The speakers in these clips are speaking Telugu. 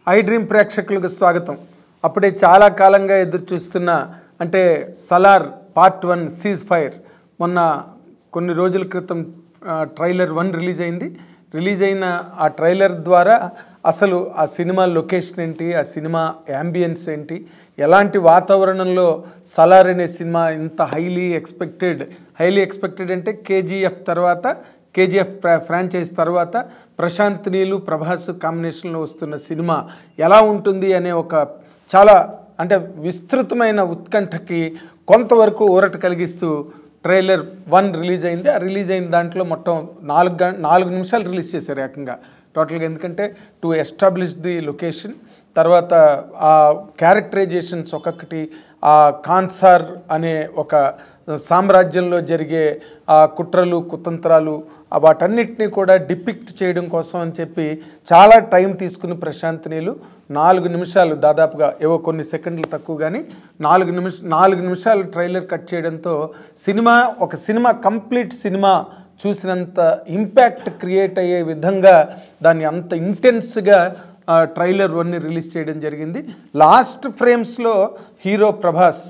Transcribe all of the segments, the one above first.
ఐ డ్రీమ్ ప్రేక్షకులకు స్వాగతం. అప్పుడే చాలా కాలంగా ఎదురు చూస్తున్న అంటే సలార్ పార్ట్ 1 సీజ్ ఫైర్ మొన్న కొన్ని రోజుల క్రితం ట్రైలర్ 1 రిలీజ్ అయిన ఆ ట్రైలర్ ద్వారా అసలు ఆ సినిమా లొకేషన్ ఏంటి, ఆ సినిమా యాంబియన్స్ ఏంటి, ఎలాంటి వాతావరణంలో సలార్ అనే సినిమా ఇంత హైలీ ఎక్స్పెక్టెడ్ అంటే కేజీఎఫ్ ఫ్రాంచైజ్ తర్వాత ప్రశాంత్ నీలు ప్రభాస్ కాంబినేషన్లో వస్తున్న సినిమా ఎలా ఉంటుంది అనే ఒక చాలా అంటే విస్తృతమైన ఉత్కంఠకి కొంతవరకు ఊరట కలిగిస్తూ ట్రైలర్ 1 రిలీజ్ అయింది. ఆ రిలీజ్ అయిన దాంట్లో మొత్తం 4 నిమిషాలు రిలీజ్ చేశారు ఏకంగా టోటల్గా. ఎందుకంటే టు ఎస్టాబ్లిష్ ది లొకేషన్, తర్వాత ఆ క్యారెక్టరైజేషన్స్ ఒక్కొక్కటి, ఆ కాన్సార్ అనే ఒక సామ్రాజ్యంలో జరిగే ఆ కుట్రలు కుతంత్రాలు వాటన్నిటినీ కూడా డిపిక్ట్ చేయడం కోసం అని చెప్పి చాలా టైం తీసుకుని ప్రశాంత్ నీలు 4 నిమిషాలు దాదాపుగా ఏవో కొన్ని సెకండ్లు తక్కువ కానీ 4 నిమిషాలు ట్రైలర్ కట్ చేయడంతో సినిమా కంప్లీట్ సినిమా చూసినంత ఇంపాక్ట్ క్రియేట్ అయ్యే విధంగా దాన్ని అంత ఇంటెన్స్గా ట్రైలర్ 1ని రిలీజ్ చేయడం జరిగింది. లాస్ట్ ఫ్రేమ్స్లో హీరో ప్రభాస్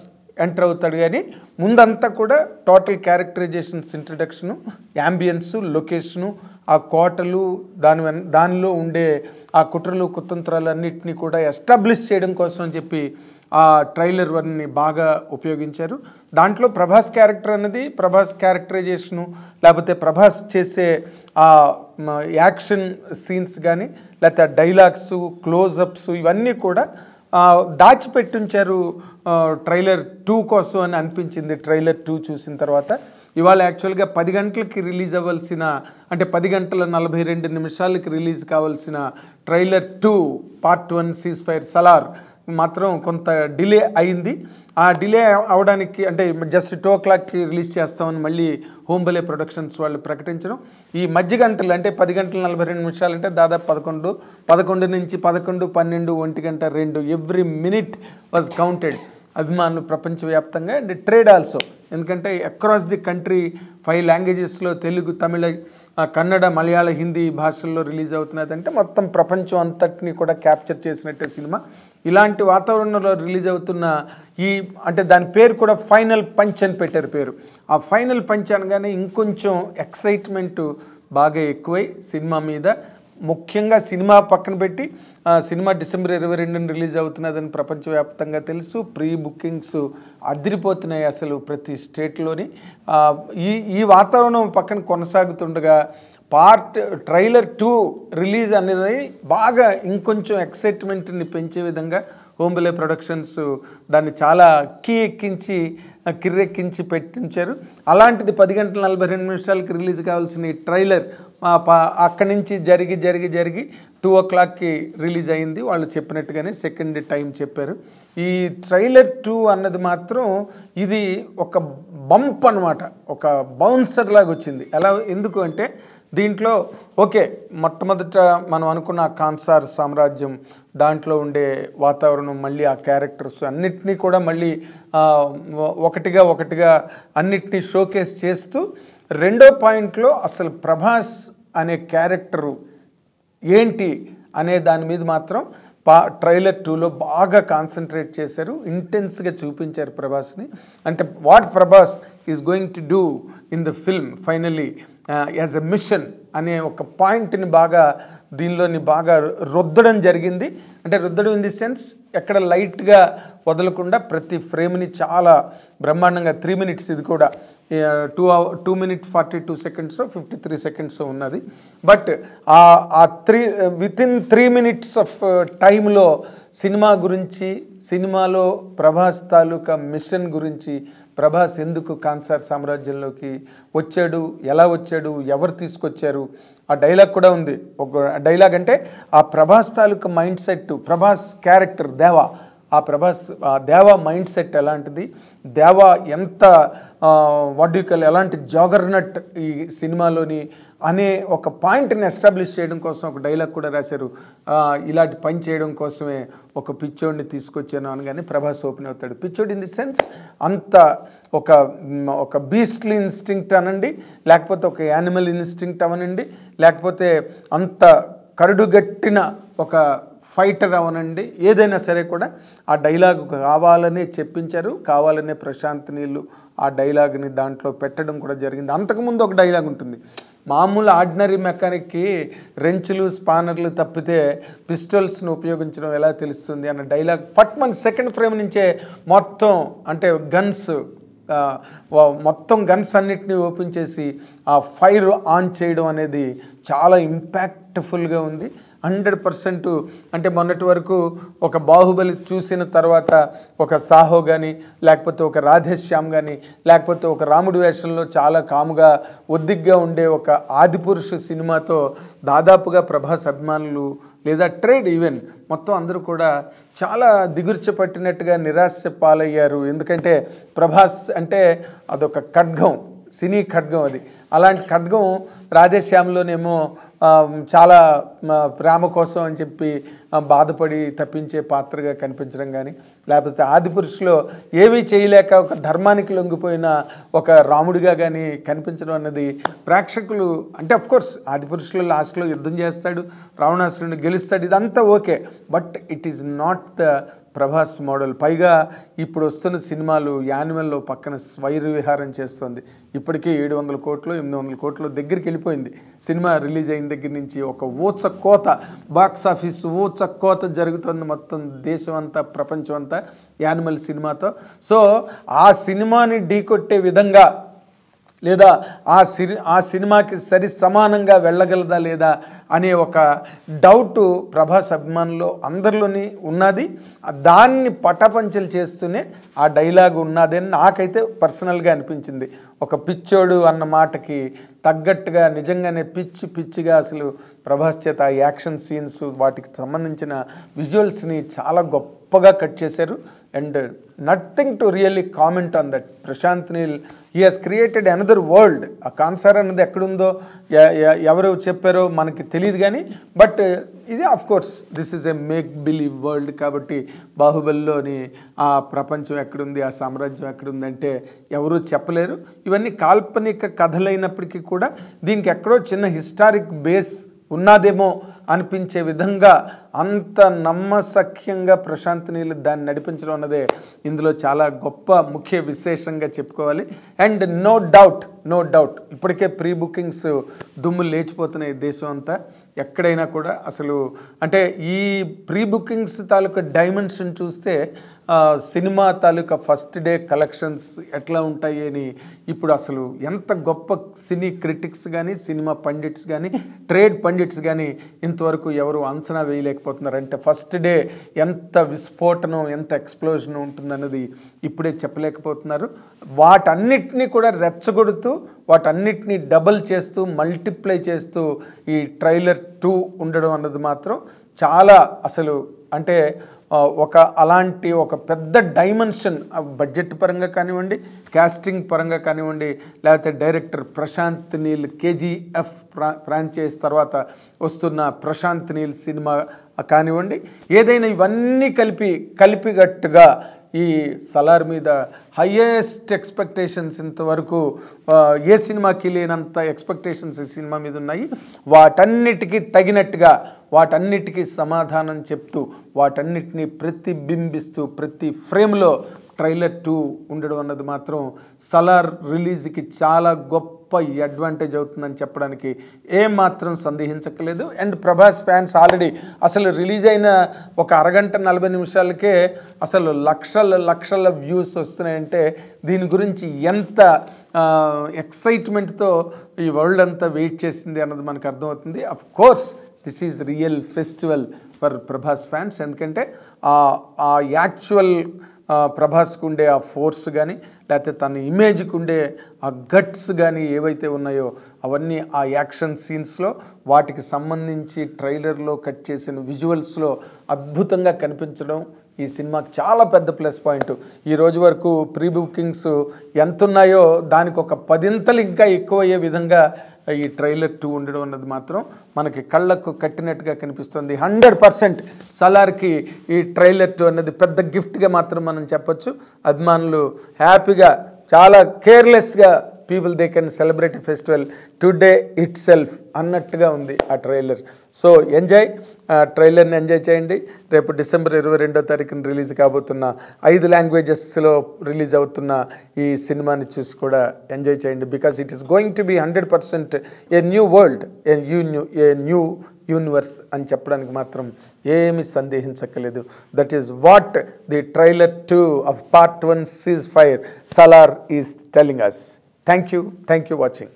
ఎంటర్ అవుతాడు, కానీ ముందంతా కూడా total characterisations, introduction, ambience, location, ఆ కోటలు, దానిలో ఉండే ఆ కుట్రలు కుతంత్రాలు అన్నిటినీ కూడా ఎస్టాబ్లిష్ చేయడం కోసం అని చెప్పి ఆ ట్రైలర్ 1ని బాగా ఉపయోగించారు. దాంట్లో ప్రభాస్ క్యారెక్టర్ అన్నది, ప్రభాస్ క్యారెక్టరైజేషను, లేకపోతే ప్రభాస్ చేసే ఆ యాక్షన్ సీన్స్ కానీ, లేకపోతే డైలాగ్స్, క్లోజప్స్ ఇవన్నీ కూడా దాచిపెట్టించారు ట్రైలర్ 2 కోసం అని అనిపించింది. ట్రైలర్ 2 చూసిన తర్వాత ఇవాళ యాక్చువల్గా 10 గంటలకి రిలీజ్ అవ్వాల్సిన, అంటే 10 గంటల 42 నిమిషాలకి రిలీజ్ కావాల్సిన trailer 2 part 1 cease fire Salaar మాత్రం కొంత డిలే అయింది. ఆ డిలే అవడానికి అంటే జస్ట్ 2 o'clockకి రిలీజ్ చేస్తామని మళ్ళీ హోంబలే ప్రొడక్షన్స్ వాళ్ళు ప్రకటించడం, ఈ మధ్య గంటలు అంటే 10 గంటల 42 నిమిషాలు అంటే దాదాపు 11 నుంచి 11, 12, 1 గంట 2 ఎవ్రీ మినిట్ వాజ్ కౌంటెడ్. అభిమానులు ప్రపంచవ్యాప్తంగా అండ్ ట్రేడ్ ఆల్సో, ఎందుకంటే అక్రాస్ ది కంట్రీ 5 లాంగ్వేజెస్లో తెలుగు, తమిళ, కన్నడ, మలయాళ, హిందీ భాషల్లో రిలీజ్ అవుతున్నదంటే మొత్తం ప్రపంచం అంతటిని కూడా క్యాప్చర్ చేసినట్టే సినిమా. ఇలాంటి వాతావరణంలో రిలీజ్ అవుతున్న అంటే దాని పేరు కూడా ఫైనల్ పంచ్ అని పెట్టారు పేరు. ఆ ఫైనల్ పంచ్ అనగానే ఇంకొంచెం ఎక్సైట్మెంట్ బాగా ఎక్కువై సినిమా మీద, ముఖ్యంగా సినిమా పక్కన పెట్టి సినిమా డిసెంబర్ 22న రిలీజ్ అవుతున్నదని ప్రపంచవ్యాప్తంగా తెలుసు. ప్రీ బుకింగ్స్ అదిరిపోతున్నాయి అసలు ప్రతి స్టేట్లోని. ఈ వాతావరణం పక్కన కొనసాగుతుండగా ట్రైలర్ 2 రిలీజ్ అనేది బాగా ఇంకొంచెం ఎక్సైట్మెంట్ని పెంచే విధంగా హోంబలే ప్రొడక్షన్స్ దాన్ని చాలా కిర్రెక్కించి పెట్టించారు. అలాంటిది 10 గంటల 42 నిమిషాలకి రిలీజ్ కావాల్సిన ఈ ట్రైలర్ అక్కడి నుంచి జరిగి 2 o'clockకి రిలీజ్ అయింది. వాళ్ళు చెప్పినట్టుగానే సెకండ్ టైం చెప్పారు. ఈ ట్రైలర్ 2 అన్నది మాత్రం ఇది ఒక బంప్ అనమాట, ఒక బౌన్సర్ లాగా వచ్చింది. ఎందుకు అంటే దీంట్లో ఓకే, మొట్టమొదట మనం అనుకున్న కాన్సార్ సామ్రాజ్యం, దాంట్లో ఉండే వాతావరణం, మళ్ళీ ఆ క్యారెక్టర్స్ అన్నిటినీ కూడా మళ్ళీ ఒకటిగా అన్నిటినీ షోకేస్ చేస్తూ, రెండో పాయింట్లో అసలు ప్రభాస్ అనే క్యారెక్టరు ఏంటి అనే దాని మీద మాత్రం ట్రైలర్ 2లో బాగా కాన్సన్ట్రేట్ చేశారు, ఇంటెన్స్గా చూపించారు ప్రభాస్ని. అంటే what Prabhas is going to do in the film finally as a mission అనే ఒక పాయింట్ని దీనిలోని బాగా రుద్దడం జరిగింది. అంటే రుద్దడం ఇన్ ది సెన్స్ ఎక్కడ లైట్గా వదలకుండా ప్రతి ఫ్రేమ్ని చాలా బ్రహ్మాండంగా 3 minutes, ఇది కూడా 2 minutes 42 seconds 53 seconds ఉన్నది. బట్ వితిన్ 3 minutes ఆఫ్ టైంలో సినిమా గురించి, సినిమాలో ప్రభాస్ తాలూకా మిషన్ గురించి, ప్రభాస్ ఎందుకు కాన్సార్ సామ్రాజ్యంలోకి వచ్చాడు, ఎలా వచ్చాడు, ఎవరు తీసుకొచ్చారు, ఆ డైలాగ్ కూడా ఉంది. ఒక డైలాగ్ అంటే ఆ ప్రభాస్ తాలూకా మైండ్ సెట్, ప్రభాస్ క్యారెక్టర్ దేవా, ఆ దేవా మైండ్ సెట్ ఎలాంటిది, దేవా ఎంత ఎలాంటి జాగర్నట్ ఈ సినిమాలోని అనే ఒక పాయింట్ని ఎస్టాబ్లిష్ చేయడం కోసం ఒక డైలాగ్ కూడా రాశారు. ఇలాంటి పని చేయడం కోసమే ఒక పిచ్చోడిని తీసుకొచ్చాను అనగానే ప్రభాస్ ఓపెన్ అవుతాడు. పిచ్చోడు ఇన్ ది సెన్స్ అంత ఒక బీస్ట్లీ ఇన్స్టింక్ట్ అనండి, లేకపోతే ఒక యానిమల్ ఇన్స్టింక్ట్ అవనండి, లేకపోతే అంత కరుడుగట్టిన ఒక ఫైటర్ అవనండి, ఏదైనా సరే కూడా ఆ డైలాగ్ కావాలనే చెప్పించారు, కావాలనే ప్రశాంత్ నీళ్ళు ఆ డైలాగ్ని దాంట్లో పెట్టడం కూడా జరిగింది. అంతకుముందు ఒక డైలాగ్ ఉంటుంది, మామూలు ఆర్డినరీ మెకానిక్కి రెంచులు స్పానర్లు తప్పితే పిస్టల్స్ను ఉపయోగించడం ఎలా తెలుస్తుంది అన్న డైలాగ్ ఫట్మన్ సెకండ్ ఫ్రేమ్ నుంచే మొత్తం అంటే గన్స్ మొత్తం గన్స్ అన్నిటినీ ఓపెన్ చేసి ఆ ఫైర్ ఆన్ చేయడం అనేది చాలా ఇంపాక్ట్ఫుల్గా ఉంది. 100% అంటే మొన్నటి వరకు ఒక బాహుబలి చూసిన తర్వాత ఒక సాహో కానీ లేకపోతే ఒక రాధేశ్యామ్ కానీ లేకపోతే ఒక రాముడి వేషంలో చాలా కాముగా ఒద్దిగ్గా ఉండే ఒక ఆదిపురుష సినిమాతో దాదాపుగా ప్రభాస్ అభిమానులు లేదా ట్రేడ్ ఈవెన్ మొత్తం అందరూ కూడా చాలా దిగుర్చ పట్టినట్టుగా నిరాశ పాలయ్యారు. ఎందుకంటే ప్రభాస్ అంటే అదొక ఖడ్గం, సినీ ఖడ్గం అది. అలాంటి ఖడ్గం రాధేశ్యామ్లోనేమో చాలా ప్రేమ కోసం అని చెప్పి బాధపడి తప్పించే పాత్రగా కనిపించడం కానీ, లేకపోతే ఆదిపురుషులో ఏమీ చేయలేక ఒక ధర్మానికి లొంగిపోయిన ఒక రాముడిగా కానీ కనిపించడం అన్నది ప్రేక్షకులు అంటే అఫ్కోర్స్ ఆదిపురుషులో లాస్ట్లో యుద్ధం చేస్తాడు, రావణాసురుడిని గెలుస్తాడు, ఇదంతా okay, but it is not the Prabhas model. పైగా ఇప్పుడు వస్తున్న సినిమాలు యానిమల్లో పక్కన స్వైర విహారం చేస్తుంది. ఇప్పటికే 700 కోట్లు 800 కోట్లు దగ్గరికి వెళ్ళిపోయింది. సినిమా రిలీజ్ అయిన దగ్గర నుంచి ఒక ఊచ కోత, బాక్స్ ఆఫీస్ ఊచ కోత జరుగుతుంది మొత్తం దేశం అంతా, ప్రపంచం అంతా యానిమల్ సినిమాతో. సో ఆ సినిమాని ఢీకొట్టే విధంగా లేదా ఆ సినిమాకి సరి సమానంగా వెళ్ళగలదా లేదా అనే ఒక డౌట్ ప్రభాస్ అభిమానుల్లో అందరిలోని ఉన్నది. దాన్ని పటపంచలు చేస్తూనే ఆ డైలాగ్ ఉన్నదని నాకైతే పర్సనల్గా అనిపించింది. ఒక పిచ్చోడు అన్న మాటకి తగ్గట్టుగా నిజంగానే పిచ్చిగా అసలు ప్రభాస్ చేత ఆ యాక్షన్ సీన్స్ వాటికి సంబంధించిన విజువల్స్ని చాలా గొప్పగా కట్ చేశారు. And nothing to really comment on that. Prashanth Neel he has created another world. ఆ కాన్సర్ అన్నది ఎక్కడుందో ఎవరు చెప్పారో మనకి తెలియదు కానీ, బట్ ఇది of course this is a make believe world. కాబట్టి బాహుబలిలోని ఆ ప్రపంచం ఎక్కడుంది, ఆ సామ్రాజ్యం ఎక్కడుంది అంటే ఎవరూ చెప్పలేరు. ఇవన్నీ కాల్పనిక కథలైనప్పటికీ కూడా దీనికి ఎక్కడో చిన్న హిస్టారిక్ బేస్ ఉన్నదేమో అనిపించే విధంగా అంత నమ్మసఖ్యంగా ప్రశాంత్ నీల్ దాన్ని నడిపించడం అన్నదే ఇందులో చాలా గొప్ప ముఖ్య విశేషంగా చెప్పుకోవాలి. అండ్ నో డౌట్ ఇప్పటికే ప్రీ బుకింగ్స్ దుమ్ము లేచిపోతున్నాయి దేశం అంతా. ఎక్కడైనా కూడా అసలు అంటే ఈ ప్రీ బుకింగ్స్ తాలూకా డైమెన్షన్ చూస్తే సినిమా తాలూకా ఫస్ట్ డే కలెక్షన్స్ ఎట్లా ఉంటాయి అని ఇప్పుడు అసలు ఎంత గొప్ప సినీ క్రిటిక్స్ కానీ సినిమా పండిట్స్ కానీ ట్రేడ్ పండిట్స్ కానీ ఇంతవరకు ఎవరు అంచనా వేయలేకపోతున్నారు. అంటే ఫస్ట్ డే ఎంత విస్ఫోటనం ఎంత ఎక్స్ప్లోజన్ ఉంటుందన్నది ఇప్పుడే చెప్పలేకపోతున్నారు. వాటన్నిటినీ కూడా రెచ్చగొడుతూ వాటన్నిటినీ డబల్ చేస్తూ మల్టిప్లై చేస్తూ ఈ ట్రైలర్ 2 ఉండడం అన్నది మాత్రం చాలా అసలు అంటే ఒక అలాంటి ఒక పెద్ద డైమెన్షన్ బడ్జెట్ పరంగా కానివ్వండి, కాస్టింగ్ పరంగా కానివ్వండి, లేకపోతే director Prashanth Neel KGF franchise తర్వాత వస్తున్న ప్రశాంత్ నీల్ సినిమా కానివ్వండి, ఏదైనా ఇవన్నీ కలిపిగట్టుగా ఈ సలార్ మీద హైయెస్ట్ ఎక్స్పెక్టేషన్స్ ఇంతవరకు ఏ సినిమాకి లేనంత ఎక్స్పెక్టేషన్స్ ఈ సినిమా మీద ఉన్నాయి. వాటన్నిటికీ తగినట్టుగా వాటన్నిటికీ సమాధానం చెప్తూ వాటన్నిటినీ ప్రతిబింబిస్తూ ప్రతి ఫ్రేమ్లో ట్రైలర్ 2 ఉండడం అన్నది మాత్రం సలార్ రిలీజ్కి చాలా గొప్ప అడ్వాంటేజ్ అవుతుందని చెప్పడానికి ఏమాత్రం సందేహించక్కలేదు. అండ్ ప్రభాస్ ఫ్యాన్స్ ఆల్రెడీ అసలు రిలీజ్ అయిన ఒక అరగంట 40 నిమిషాలకే అసలు లక్షల వ్యూస్ వస్తున్నాయంటే దీని గురించి ఎంత ఎక్సైట్మెంట్తో ఈ వరల్డ్ అంతా వెయిట్ చేసింది అన్నది మనకు అర్థమవుతుంది. Of course this is real festival for Prabhas fans. ఎందుకంటే ఆ యాక్చువల్ ప్రభాస్కు ఉండే ఆ ఫోర్స్ కానీ లేకపోతే తన ఇమేజ్కి ఉండే ఆ గట్స్ కానీ ఏవైతే ఉన్నాయో అవన్నీ ఆ యాక్షన్ సీన్స్లో వాటికి సంబంధించి ట్రైలర్లో కట్ చేసిన విజువల్స్లో అద్భుతంగా కనిపించడం ఈ సినిమాకి చాలా పెద్ద ప్లస్ పాయింట్. ఈ రోజు వరకు ప్రీ బుకింగ్స్ ఎంత ఉన్నాయో దానికి ఒక 10 ఇంకా ఎక్కువయ్యే విధంగా ఈ ట్రైలర్ 2 ఉండడం అన్నది మాత్రం మనకి కళ్ళకు కట్టినట్టుగా కనిపిస్తుంది. 100% సలార్కి ఈ ట్రైలర్ 2 అన్నది పెద్ద గిఫ్ట్గా మాత్రం మనం చెప్పొచ్చు. అభిమానులు హ్యాపీగా చాలా కేర్లెస్గా people they can celebrate festival today itself అన్నట్టుగా ఉంది ఆ ట్రైలర్. సో ఎంజాయ్, ట్రైలర్ని ఎంజాయ్ చేయండి. రేపు డిసెంబర్ 22వ తారీఖున రిలీజ్ కాబోతున్న 5 లాంగ్వేజెస్లో రిలీజ్ అవుతున్న ఈ సినిమాని చూసి కూడా ఎంజాయ్ చేయండి. Because it is going to be 100% a new world, a new universe అని చెప్పడానికి మాత్రం ఏమీ సందేహించక్కలేదు. That is what the trailer 2 of part 1 Ceasefire Salaar is telling us. Thank you watching.